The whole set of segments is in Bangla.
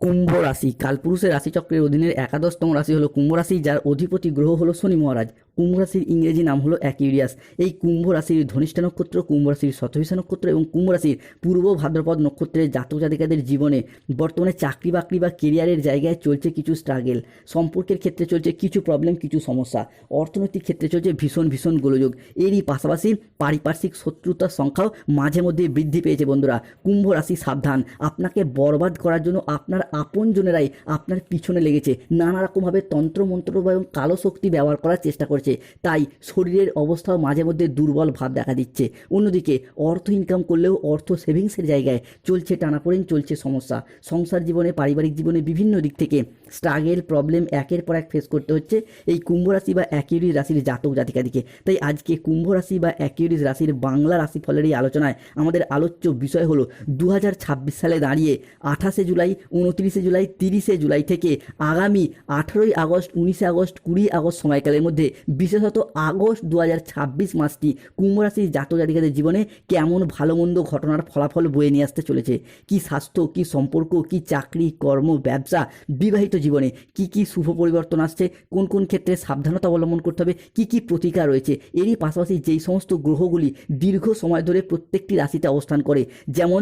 কুম্ভ রাশি কালপুরুষের রাশিচক্রের অধীনের একাদশতম রাশি হলো কুম্ভ রাশি, যার অধিপতি গ্রহ হলো শনি মহারাজ। কুম্ভ রাশির ইংরেজি নাম হলো অ্যাকিউরিয়াস। এই কুম্ভ রাশির ধনিষ্ঠা নক্ষত্র, কুম্ভ রাশির শতভিষা নক্ষত্র এবং কুম্ভ রাশির পূর্ব ভাদ্রপদ নক্ষত্রের জাতক জাতিকাদের জীবনে বর্তমানে চাকরি বাকরি বা কেরিয়ারের জায়গায় চলছে কিছু স্ট্রাগেল, সম্পর্কের ক্ষেত্রে চলছে কিছু প্রবলেম, কিছু সমস্যা, অর্থনৈতিক ক্ষেত্রে চলছে ভীষণ ভীষণ গোলযোগ। এরই পাশাপাশি পারিপার্শ্বিক শত্রুতার সংখ্যাও মাঝে মধ্যে বৃদ্ধি পেয়েছে। বন্ধুরা, কুম্ভ রাশি সাবধান, আপনাকে বরবাদ করার জন্য আপনার আপনজনেরাই আপনার পিছনে লেগেছে, নানা রকমভাবে তন্ত্রমন্ত্র এবং কালো শক্তি ব্যবহার করার চেষ্টা করছে। তাই শরীরের অবস্থাও মাঝে মধ্যে দুর্বল ভাব দেখা দিচ্ছে। অন্যদিকে অর্থ ইনকাম করলেও অর্থ সেভিংসের জায়গায় চলছে টানাপোড়েন, চলছে সমস্যা। সংসার জীবনে, পারিবারিক জীবনে বিভিন্ন দিক থেকে স্ট্রাগেল, প্রবলেম একের পর এক ফেস করতে হচ্ছে এই কুম্ভ রাশি বা অ্যাকিউরিয়াস রাশির জাতক জাতিকাদিকে। তাই আজকে কুম্ভ রাশি বা অ্যাকিউরিয়াস রাশির বাংলা রাশিফলের এই আলোচনায় আমাদের আলোচ্য বিষয় হলো 2026 সালে দাঁড়িয়ে 28শে জুলাই, 29শে জুলাই, 30শে জুলাই থেকে আগামী 18ই আগস্ট, 19শে আগস্ট, 20 আগস্ট সময়কালের মধ্যে বিশেষত আগস্ট 2026 মাসটি কুম্ভ রাশির জাতক জাতিকাদের জীবনে কেমন ভালো মন্দ ঘটনার ফলাফল বয়ে নিয়ে আসতে চলেছে। কি স্বাস্থ্য, কি সম্পর্ক, কি চাকরি, কর্ম, ব্যবসা, বিবাহিত জীবনে কি কি শুভ পরিবর্তন আসছে, কোন কোন ক্ষেত্রে সাবধানতা অবলম্বন করতে হবে, কি কি প্রতিকার রয়েছে। এরই পাশাপাশি যেই সমস্ত গ্রহগুলি দীর্ঘ সময় ধরে প্রত্যেকটি রাশিতে অবস্থান করে, যেমন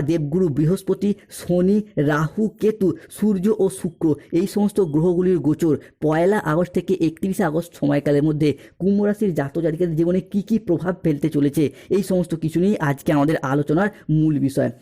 দেবগুরু বৃহস্পতি, শনি, রাহু, কেতু, সূর্য ও শুক্র, এই সমস্ত গ্রহগুলির গোচর 1 আগস্ট থেকে 31শে আগস্ট সময়কালের মধ্যে কুম্ভ রাশির জাতক জাতিকাদের জীবনে কি কি প্রভাব ফেলতে চলেছে, এই সমস্ত কিছু নিয়ে আজকে আমাদের আলোচনার মূল বিষয়।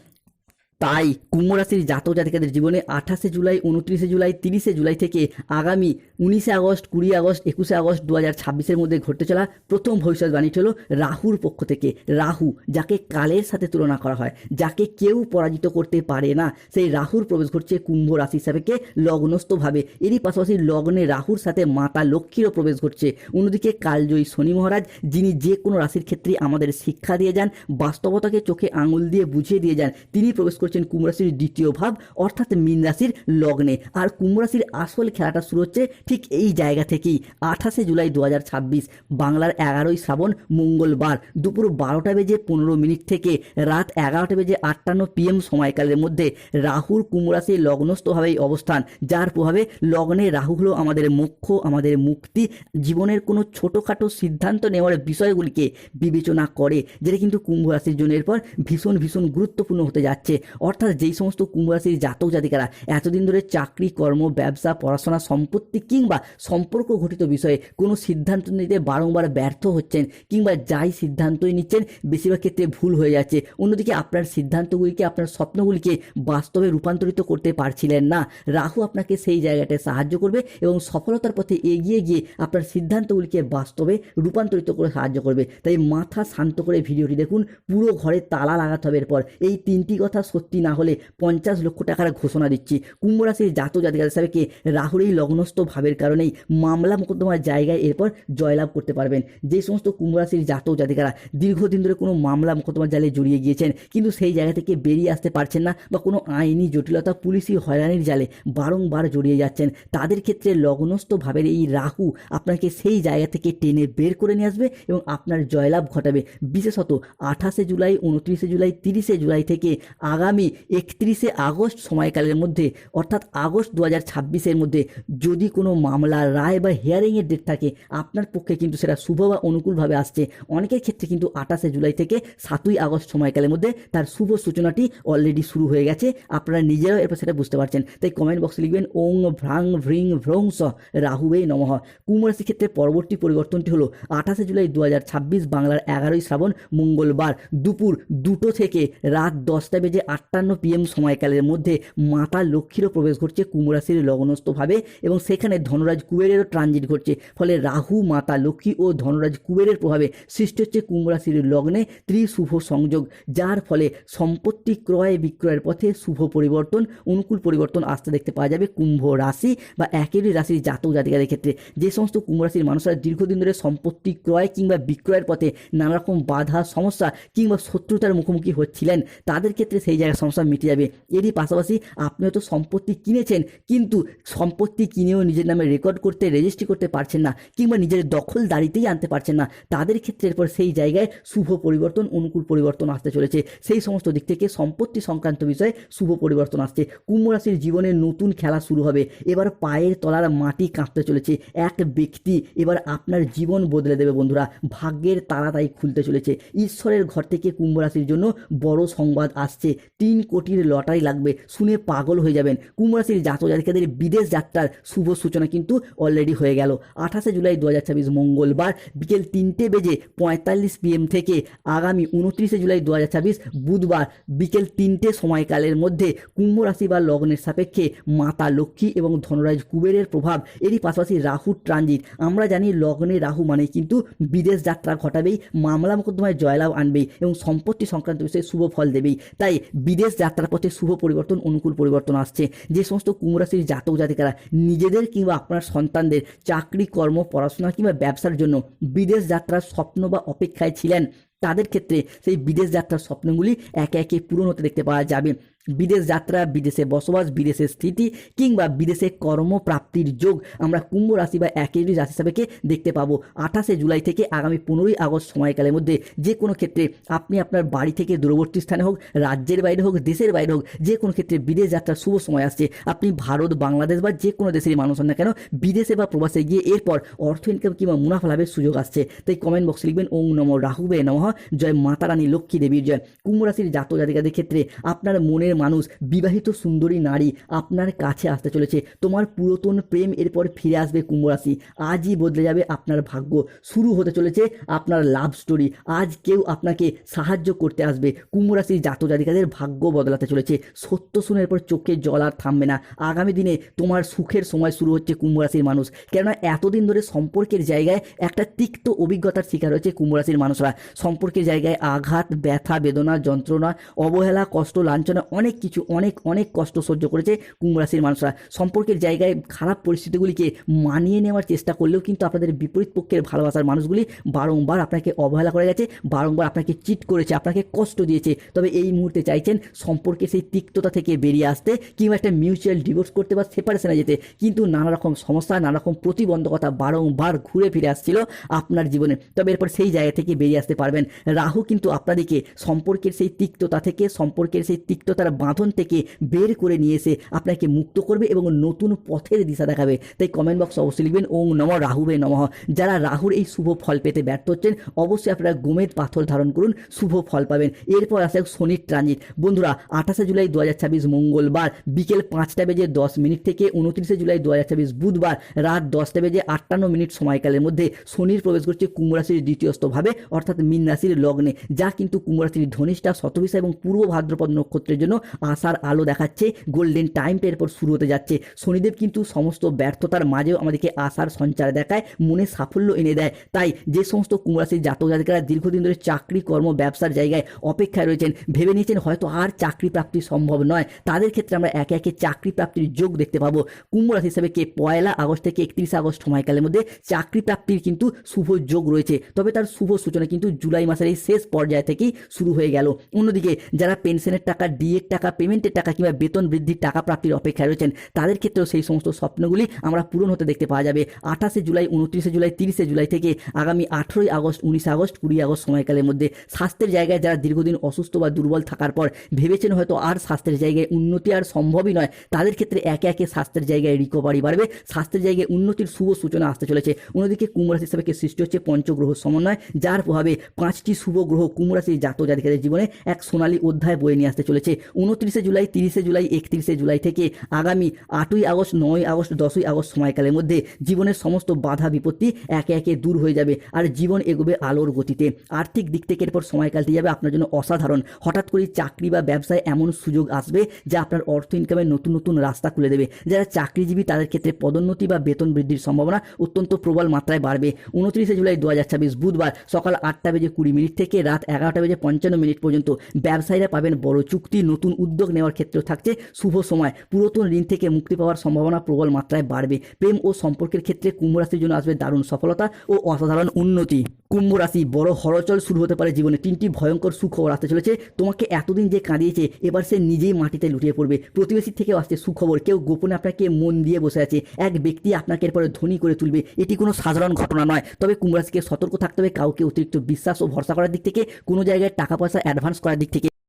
তাই কুম্ভ রাশির জাতক জাতিকাদের জীবনে 28শে জুলাই, 29শে জুলাই, 30শে জুলাই থেকে আগামী 19শে আগস্ট, 20 আগস্ট, 21শে আগস্ট 2026-এর মধ্যে ঘটতে চলা প্রথম ভবিষ্যৎবাণীটি হলো রাহুর পক্ষ থেকে। রাহু, যাকে কালের সাথে তুলনা করা হয়, যাকে কেউ পরাজিত করতে পারে না, সেই রাহুর প্রবেশ ঘটছে কুম্ভ রাশি সাপেক্ষে লগ্নস্থভাবে। এরই পাশাপাশি লগ্নে রাহুর সাথে মাতা লক্ষ্মীরও প্রবেশ ঘটছে। অন্যদিকে কালজয়ী শনি মহারাজ, যিনি যে কোনো রাশির ক্ষেত্রে আমাদের শিক্ষা দিয়ে যান, বাস্তবতাকে চোখে আঙুল দিয়ে বুঝিয়ে দিয়ে যান, তিনি প্রবেশ করছেন কুম্ভ রাশির দ্বিতীয় ভাব অর্থাৎ মীন রাশির লগ্নে। আর কুম্ভ রাশির আসল খেলাটা শুরু হচ্ছে ঠিক এই জায়গা থেকেই। 28শে জুলাই 2026 বাংলার 11ই শ্রাবণ মঙ্গলবার দুপুর 12:15 থেকে রাত 11:58 PM সময়কালের মধ্যে রাহুর কুম্ভ রাশির লগ্নস্থভাবেই অবস্থান, যার প্রভাবে লগ্নে রাহু হলো আমাদের মোক্ষ, আমাদের মুক্তি, জীবনের কোনো ছোটোখাটো সিদ্ধান্ত নেওয়ার বিষয়গুলিকে বিবেচনা করে, যেটা কিন্তু কুম্ভ রাশির জন্য এরপর ভীষণ ভীষণ গুরুত্বপূর্ণ হতে যাচ্ছে। অর্থাৎ যেই সমস্ত কুম্ভ রাশির জাতক জাতিকারা এতদিন ধরে চাকরি, কর্ম, ব্যবসা, পড়াশোনা, সম্পত্তি কিংবা সম্পর্ক ঘটিত বিষয়ে কোনো সিদ্ধান্ত নিতে বারংবার ব্যর্থ হচ্ছেন, কিংবা যাই সিদ্ধান্তই নিচ্ছেন বেশিরভাগ ক্ষেত্রে ভুল হয়ে যাচ্ছে, অন্যদিকে আপনার সিদ্ধান্তগুলিকে, আপনার স্বপ্নগুলিকে বাস্তবে রূপান্তরিত করতে পারছিলেন না, রাহু আপনাকে সেই জায়গাটায় সাহায্য করবে এবং সফলতার পথে এগিয়ে গিয়ে আপনার সিদ্ধান্তগুলিকে বাস্তবে রূপান্তরিত করে সাহায্য করবে। তাই মাথা শান্ত করে ভিডিওটি দেখুন, পুরো ঘরে তালা লাগাতে হবে। এরপর এই তিনটি কথা সত্যি না হলে 50 লক্ষ টাকার ঘোষণা দিচ্ছি। কুম্ভ রাশির জাতক জাতিকাদের হিসাবে রাহুর এই লগ্নস্থ ভাবের কারণেই মামলা মোকদ্দমার জায়গায় এরপর জয়লাভ করতে পারবেন। যে সমস্ত কুম্ভ রাশির জাতক জাতিকারা দীর্ঘদিন ধরে কোনো মামলা মোকদ্দমার জালে জড়িয়ে গিয়েছেন, কিন্তু সেই জায়গা থেকে বেরিয়ে আসতে পারছেন না, বা কোনো আইনি জটিলতা, পুলিশি হয়রানির জালে বারংবার জড়িয়ে যাচ্ছেন, তাদের ক্ষেত্রে লগ্নস্থ ভাবের এই রাহু আপনাকে সেই জায়গা থেকে টেনে বের করে নিয়ে আসবে এবং আপনার জয়লাভ ঘটাবে। বিশেষত 28শে জুলাই, 29শে জুলাই, 30শে জুলাই থেকে আগামী 31শে আগস্ট সময়কালের মধ্যে, অর্থাৎ আগস্ট 2026-এর মধ্যে যদি কোনো মামলা, রায় বা হিয়ারিংয়ের ডেট থাকে, আপনার পক্ষে কিন্তু সেটা শুভ বা অনুকূলভাবে আসছে। অনেকের ক্ষেত্রে কিন্তু 28শে জুলাই থেকে 7ই আগস্ট সময়কালের মধ্যে তার শুভ সূচনাটি অলরেডি শুরু হয়ে গেছে, আপনারা নিজেরাও এরপর সেটা বুঝতে পারছেন। তাই কমেন্ট বক্সে লিখবেন ওং ভ্রাং ভ্রিং ভ্রং স রাহুবে নমঃ। কুম্ভ রাশির ক্ষেত্রে পরবর্তী পরিবর্তনটি হলো 28শে জুলাই 2026 বাংলার 11ই শ্রাবণ মঙ্গলবার দুপুর 2টো থেকে রাত 10:58 PM সময়কালের মধ্যে মাতা লক্ষ্মীরও প্রবেশ ঘটছে কুম্ভ রাশির লগ্নস্থভাবে, এবং সেখানে ধনরাজ কুবেরেরও ট্রানজিট ঘটছে। ফলে রাহু, মাতা লক্ষ্মী ও ধনরাজ কুবেরের প্রভাবে সৃষ্টি হচ্ছে কুম্ভ রাশির লগ্নে ত্রিশুভ সংযোগ, যার ফলে সম্পত্তি ক্রয় বিক্রয়ের পথে শুভ পরিবর্তন, অনুকূল পরিবর্তন আসতে দেখতে পাওয়া যাবে কুম্ভ রাশি বা একেরই রাশির জাতক জাতিকাদের ক্ষেত্রে। যে সমস্ত কুম্ভ রাশির মানুষরা দীর্ঘদিন ধরে সম্পত্তি ক্রয় কিংবা বিক্রয়ের পথে নানা রকম বাধা, সমস্যা কিংবা শত্রুতার মুখোমুখি হচ্ছিলেন, তাদের ক্ষেত্রে সেই জায়গা জায়গার সমস্যা মিটে যাবে। এরই পাশাপাশি আপনি হয়তো সম্পত্তি কিনেছেন, কিন্তু সম্পত্তি কিনেও নিজের নামে রেকর্ড করতে, রেজিস্ট্রি করতে পারছেন না, কিংবা নিজের দখলদারিতেই আনতে পারছেন না, তাদের ক্ষেত্রে এরপর সেই জায়গায় শুভ পরিবর্তন, অনুকূল পরিবর্তন আসতে চলেছে। সেই সমস্ত দিক থেকে সম্পত্তি সংক্রান্ত বিষয়ে শুভ পরিবর্তন আসছে। কুম্ভ রাশির জীবনে নতুন খেলা শুরু হবে। এবার পায়ের তলার মাটি কাঁপতে চলেছে। এক ব্যক্তি এবার আপনার জীবন বদলে দেবে বন্ধুরা। ভাগ্যের তালা তাই খুলতে চলেছে। ঈশ্বরের ঘর থেকে কুম্ভ রাশির জন্য বড় সংবাদ আসছে। 3 কোটির লটারি লাগবে, শুনে পাগল হয়ে যাবেন। কুম্ভ রাশির জাতক জাতিকাদের বিদেশ যাত্রার শুভ সূচনা কিন্তু অলরেডি হয়ে গেল। 28 জুলাই 2026 মঙ্গলবার বিকেল 3:45 PM থেকে আগামী 29 জুলাই 2026 বুধবার বিকেল 3টে সময়কালের মধ্যে কুম্ভ রাশি বা লগ্নের সাপেক্ষে মাতা লক্ষ্মী এবং ধনরাজ কুবেরের প্রভাব, এরই পাশাপাশি রাহুর ট্রানজিট। আমরা জানি লগ্নে রাহু মানে কিন্তু বিদেশ যাত্রা ঘটাবেই, মামলা মোকদ্দমায় জয়লাভ আনবেই এবং সম্পত্তি সংক্রান্ত বিষয়ে শুভ ফল দেবেই। তাই বিদেশ যাত্রার পথে শুভ পরিবর্তন, অনুকূল পরিবর্তন আসছে। যে সমস্ত কুম্ভ রাশির জাতক জাতিকারা নিজেদের কিংবা আপনার সন্তানদের চাকরি, কর্ম, পড়াশোনা কিংবা ব্যবসার জন্য বিদেশ যাত্রার স্বপ্ন বা অপেক্ষায় ছিলেন, তাদের ক্ষেত্রে সেই বিদেশ যাত্রার স্বপ্নগুলি একে একে পূরণ হতে দেখতে পাওয়া যাবে। বিদেশ যাত্রা, বিদেশে বসবাস, বিদেশে স্থিতি কিংবা বিদেশে কর্মপ্রাপ্তির যোগ আমরা কুম্ভ রাশি বা একেরই রাশি সাপেক্ষে দেখতে পাবো। 28 জুলাই থেকে আগামী 15 আগস্ট সময়কালের মধ্যে যে কোনো ক্ষেত্রে আপনি আপনার বাড়ি থেকে দূরবর্তী স্থানে হোক, রাজ্যের বাইরে হোক, দেশের বাইরে হোক, যে কোনো ক্ষেত্রে বিদেশ যাত্রার শুভ সময় আসছে। আপনি ভারত, বাংলাদেশ বা যে কোনো দেশেরই মানুষ হন না কেন, বিদেশে বা প্রবাসে গিয়ে এরপর অর্থ ইনকাম কিংবা মুনাফা লাভের সুযোগ আসছে। তাই কমেন্ট বক্সে লিখবেন ওং নমো রাহুবে নমঃ, জয় মাতা রানী লক্ষ্মী দেবীর জয়। কুম্ভ রাশির জাতক জাতিকাদের ক্ষেত্রে আপনার মনের মানুষ, বিবাহিত সুন্দরী নারী আপনার কাছে আসতে চলেছে। তোমার পুরাতন প্রেম এরপর ফিরে আসবে কুম্ভ রাশি। আজই বদলে যাবে আপনার ভাগ্য। শুরু হতে চলেছে আপনার লাভ স্টোরি। আজ কেউ আপনাকে সাহায্য করতে আসবে। কুম্ভ রাশির জাতক জাতিকাদের ভাগ্য বদলাতে চলেছে। সত্য শুনের পর চোখে জল আর থামবে না। আগামী দিনে তোমার সুখের সময় শুরু হচ্ছে কুম্ভ রাশির মানুষ। কেননা এতদিন ধরে সম্পর্কের জায়গায় একটা তিক্ত অভিজ্ঞতার শিকার হয়েছে কুম্ভ রাশির মানুষরা। সম্পর্কের জায়গায় আঘাত, ব্যথা, বেদনা, যন্ত্রণা, অবহেলা, কষ্ট, লাঞ্ছনা, অনেক কিছু, অনেক কষ্ট সহ্য করেছে কুম্ভ রাশির মানুষরা। সম্পর্কের জায়গায় খারাপ পরিস্থিতিগুলিকে মানিয়ে নেওয়ার চেষ্টা করলেও কিন্তু আপনাদের বিপরীত পক্ষের ভালোবাসার মানুষগুলি বারংবার আপনাকে অবহেলা করে গেছে, বারংবার আপনাকে চিট করেছে, আপনাকে কষ্ট দিয়েছে। তবে এই মুহূর্তে চাইছেন সম্পর্কে সেই তিক্ততা থেকে বেরিয়ে আসতে কিংবা একটা মিউচুয়াল ডিভোর্স করতে বা সেপারেশনে যেতে, কিন্তু নানা রকম সমস্যা, নানা রকম প্রতিবন্ধকতা বারংবার ঘুরে ফিরে আসছিল আপনার জীবনে। তবে এরপর সেই জায়গা থেকে বেরিয়ে আসতে পারবেন। রাহু কিন্তু আপনাদেরকে সম্পর্কের সেই তিক্ততা থেকে, সম্পর্কের সেই তিক্ততার বাঁধন থেকে বের করে নিয়ে এসে আপনাকে মুক্ত করবে এবং নতুন পথের দিশা দেখাবে। তাই কমেন্ট বক্স অবশ্যই লিখবেন ওং নমঃ রাহুবে নমঃ। যারা রাহুর এই শুভ ফল পেতে ব্যর্থ হচ্ছেন, অবশ্যই আপনারা গোমেদ পাথর ধারণ করুন, শুভ ফল পাবেন। এরপর আসে শনির ট্রানজিট। বন্ধুরা 28 জুলাই 2026 মঙ্গলবার বিকেল 5:10 থেকে 29 জুলাই 2026 বুধবার রাত 10:58 সময়কালের মধ্যে শনির প্রবেশ করছে কুম্ভ রাশির দ্বিতীয়স্থভাবে অর্থাৎ মীন রাশির লগ্নে, যা কিন্তু কুম্ভ রাশির ধনিষ্ঠা, শতভিষা এবং পূর্ব ভাদ্রপদ নক্ষত্রের জন্য আশার আলো দেখাচ্ছে। গোল্ডেন টাইমটা এরপর শুরু হতে যাচ্ছে। শনিদেব কিন্তু সমস্ত ব্যর্থতার মাঝেও আমাদেরকে আশার সঞ্চার দেখায়, মনে সাফল্য এনে দেয়। তাই যে সমস্ত কুম্ভ রাশির জাতক জাতিকারা দীর্ঘদিন ধরে চাকরি, কর্ম, ব্যবসার জায়গায় অপেক্ষায় রয়েছেন, ভেবে নিয়েছেন হয়তো আর চাকরি প্রাপ্তি সম্ভব নয়, তাদের ক্ষেত্রে আমরা একে একে চাকরি প্রাপ্তির যোগ দেখতে পাবো। কুম্ভ রাশি হিসাবে 1 আগস্ট থেকে 31 আগস্ট সময়কালের মধ্যে চাকরি প্রাপ্তির কিন্তু শুভ যোগ রয়েছে। তবে তার শুভ সূচনা কিন্তু জুলাই মাসের এই শেষ পর্যায় থেকেই শুরু হয়ে গেল। অন্যদিকে যারা পেনশনের টাকা, ডিএর টাকা, পেমেন্টের টাকা কিংবা বেতন বৃদ্ধির টাকা প্রাপ্তির অপেক্ষায় রয়েছেন, তাদের ক্ষেত্রেও সেই সমস্ত স্বপ্নগুলি আমরা পূরণ হতে দেখতে পাওয়া যাবে। 28 জুলাই, 29 জুলাই, 30 জুলাই থেকে আগামী 18 আগস্ট, 19 আগস্ট, 20 আগস্ট সময়কালের মধ্যে স্বাস্থ্যের জায়গায় যারা দীর্ঘদিন অসুস্থ বা দুর্বল থাকার পর ভেবেছেন হয়তো আর স্বাস্থ্যের জায়গায় উন্নতি আর সম্ভবই নয়, তাদের ক্ষেত্রে একে একে স্বাস্থ্যের জায়গায় রিকভারি বাড়বে, স্বাস্থ্যের জায়গায় উন্নতির শুভ সূচনা আসতে চলেছে। অন্যদিকে কুম্ভ রাশি হিসাবে সৃষ্টি হচ্ছে পঞ্চগ্রহ সমন্বয়, যার প্রভাবে 5টি শুভ গ্রহ কুম্ভ রাশির জাতক জাতিকাদের জীবনে এক সোনালী অধ্যায় বয়ে নিয়ে আসতে চলেছে। 29 জুলাই, 30 জুলাই, 31 জুলাই থেকে আগামী 8 আগস্ট, 9 আগস্ট, 10 আগস্ট সময়কালের মধ্যে জীবনের সমস্ত বাধা বিপত্তি একে একে দূর হয়ে যাবে আর জীবন এগোবে আলোর গতিতে। আর্থিক দিক থেকে এরপর সময়কালটি যাবে আপনার জন্য অসাধারণ। হঠাৎ করে চাকরি বা ব্যবসায় এমন সুযোগ আসবে যা আপনার অর্থ ইনকামের নতুন নতুন রাস্তা খুলে দেবে। যারা চাকরিজীবী তাদের ক্ষেত্রে পদোন্নতি বা বেতন বৃদ্ধির সম্ভাবনা অত্যন্ত প্রবল মাত্রায় বাড়বে। 29 জুলাই 2026 বুধবার সকাল 8:20 থেকে রাত 11:55 পর্যন্ত ব্যবসায়ীরা পাবেন বড় চুক্তি, নতুন নতুন উদ্যোগ নেওয়ার ক্ষেত্রেও থাকছে শুভ সময়। পুরাতন ঋণ থেকে মুক্তি পাওয়ার সম্ভাবনা প্রবল মাত্রায় বাড়বে। প্রেম ও সম্পর্কের ক্ষেত্রে কুম্ভ রাশির জন্য আসবে দারুণ সফলতা ও অসাধারণ উন্নতি। কুম্ভ রাশি, বড় হলচল শুরু হতে পারে জীবনে। 3টি ভয়ঙ্কর সুখবর আসতে চলেছে। তোমাকে এতদিন যে কাঁদিয়েছে এবার সে নিজেই মাটিতে লুটিয়ে পড়বে। প্রতিবেশীর থেকেও আসছে সুখবর। কেউ গোপনে আপনাকে মন দিয়ে বসে আছে। এক ব্যক্তি আপনাকে এরপরে ধনী করে তুলবে। এটি কোনো সাধারণ ঘটনা নয়। তবে কুম্ভ রাশিকে সতর্ক থাকতে হবে কাউকে অতিরিক্ত বিশ্বাস ও ভরসা করার দিক থেকে, কোনো জায়গায় টাকা পয়সা অ্যাডভান্স করার দিক থেকে।